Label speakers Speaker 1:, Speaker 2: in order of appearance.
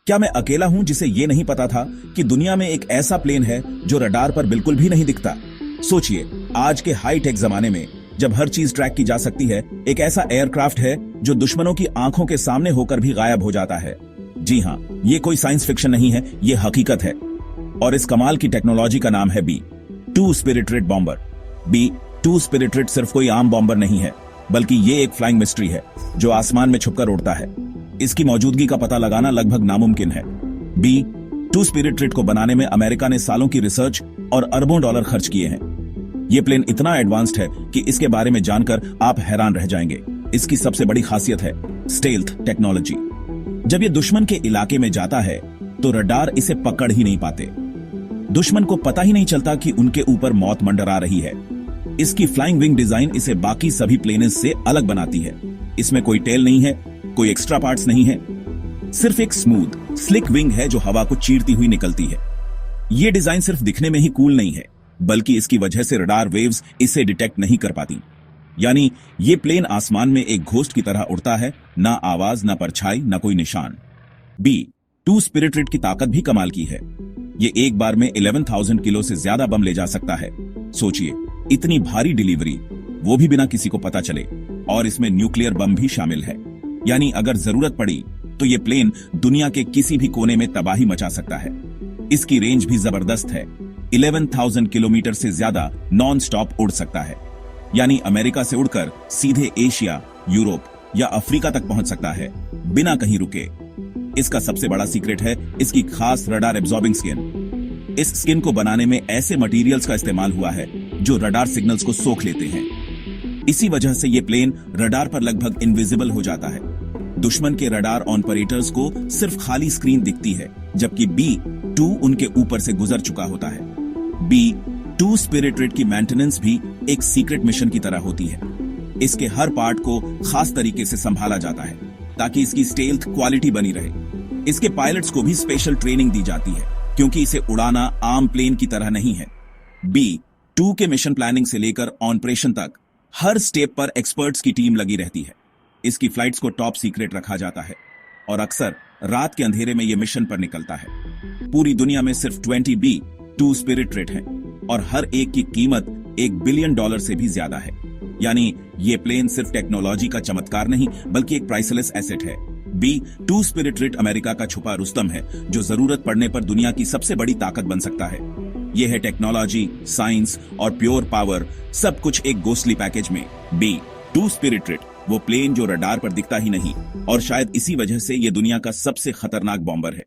Speaker 1: क्या मैं अकेला हूं जिसे ये नहीं पता था कि दुनिया में एक ऐसा प्लेन है जो रडार पर बिल्कुल भी नहीं दिखता? सोचिए, आज के हाई टेक जमाने में जब हर चीज ट्रैक की जा सकती है, एक ऐसा एयरक्राफ्ट है जो दुश्मनों की आंखों के सामने होकर भी गायब हो जाता है। जी हां, ये कोई साइंस फिक्शन नहीं है, ये हकीकत है। और इस कमाल की टेक्नोलॉजी का नाम है B-2 spirit rate bomber. B-2 spirit rate सिर्फ कोई आम बॉम्बर नहीं है, बल्कि ये एक फ्लाइंग मिस्ट्री है जो आसमान में छुपकर उड़ता है। इसकी मौजूदगी का पता लगाना लगभग नामुमकिन है। B-2 स्पिरिट रेट को बनाने में अमेरिका ने सालों की रिसर्च और अरबों डॉलर खर्च किए हैं। यह प्लेन इतना एडवांस्ड है कि इसके बारे में जानकर आप हैरान रह जाएंगे। इसकी सबसे बड़ी खासियत है स्टेल्थ टेक्नोलॉजी। जब यह दुश्मन के इलाके में जाता है तो रडार इसे पकड़ ही नहीं पाते। दुश्मन को पता ही नहीं चलता कि उनके ऊपर मौत मंडरा रही है। इसकी फ्लाइंग विंग डिजाइन इसे बाकी सभी प्लेन्स से अलग बनाती है। इसमें कोई टेल नहीं है, कोई एक्स्ट्रा पार्ट्स नहीं है, सिर्फ एक स्मूथ स्लिक विंग है जो हवा को चीरती हुई निकलती है। यह डिजाइन सिर्फ दिखने में ही कूल नहीं है, बल्कि इसकी वजह से रडार वेव्स इसे डिटेक्ट नहीं कर पाती। यानी ये प्लेन आसमान में एक घोस्ट की तरह उड़ता है, ना आवाज, ना परछाई, ना कोई निशान। B-2 स्पिरिट रेट की ताकत भी कमाल की है। ये एक बार में 11,000 किलो से ज्यादा बम ले जा सकता है। सोचिए, इतनी भारी डिलीवरी, वो भी बिना किसी को पता चले। और इसमें न्यूक्लियर बम भी शामिल है, यानी अगर जरूरत पड़ी तो ये प्लेन दुनिया के किसी भी कोने में तबाही मचा सकता है। इसकी रेंज भी जबरदस्त है, 11,000 किलोमीटर से ज्यादा नॉन स्टॉप उड़ सकता है। यानी अमेरिका से उड़कर सीधे एशिया, यूरोप या अफ्रीका तक पहुंच सकता है बिना कहीं रुके। इसका सबसे बड़ा सीक्रेट है इसकी खास रडार एब्जॉर्बिंग स्किन। इस स्किन को बनाने में ऐसे मटेरियल्स का इस्तेमाल हुआ है जो रडार सिग्नल्स को सोख लेते हैं। इसी वजह से यह प्लेन रडार पर लगभग इनविजिबल हो जाता है। दुश्मन के रडार ऑपरेटर्स को सिर्फ खाली स्क्रीन दिखती है, जबकि B-2 उनके ऊपर से गुजर चुका होता है। B-2 स्पिरिट रेट की मेंटेनेंस भी एक सीक्रेट मिशन की तरह होती है। इसके हर पार्ट को खास तरीके से संभाला जाता है ताकि इसकी स्टेल्थ क्वालिटी बनी रहे। इसके पायलट्स को भी स्पेशल ट्रेनिंग दी जाती है, क्योंकि इसे उड़ाना आम प्लेन की तरह नहीं है। B-2 के मिशन प्लानिंग से लेकर ऑपरेशन तक हर स्टेप पर एक्सपर्ट्स की टीम लगी रहती है। इसकी फ्लाइट्स को टॉप सीक्रेट रखा जाता है और अक्सर रात के अंधेरे में यह मिशन पर निकलता है। पूरी दुनिया में सिर्फ 20 B-2 स्पिरिट रेट हैं और हर एक की कीमत $1 बिलियन से भी ज्यादा है। यानी ये प्लेन सिर्फ टेक्नोलॉजी का चमत्कार नहीं, बल्कि एक प्राइसलेस एसेट है। B-2 स्पिरिट रेट अमेरिका का छुपा रुस्तम है जो जरूरत पड़ने पर दुनिया की सबसे बड़ी ताकत बन सकता है। यह है टेक्नोलॉजी, साइंस और प्योर पावर, सब कुछ एक गोस्टली पैकेज में। B-2 स्पिरिट रेट, वो प्लेन जो रडार पर दिखता ही नहीं, और शायद इसी वजह से यह दुनिया का सबसे खतरनाक बॉम्बर है।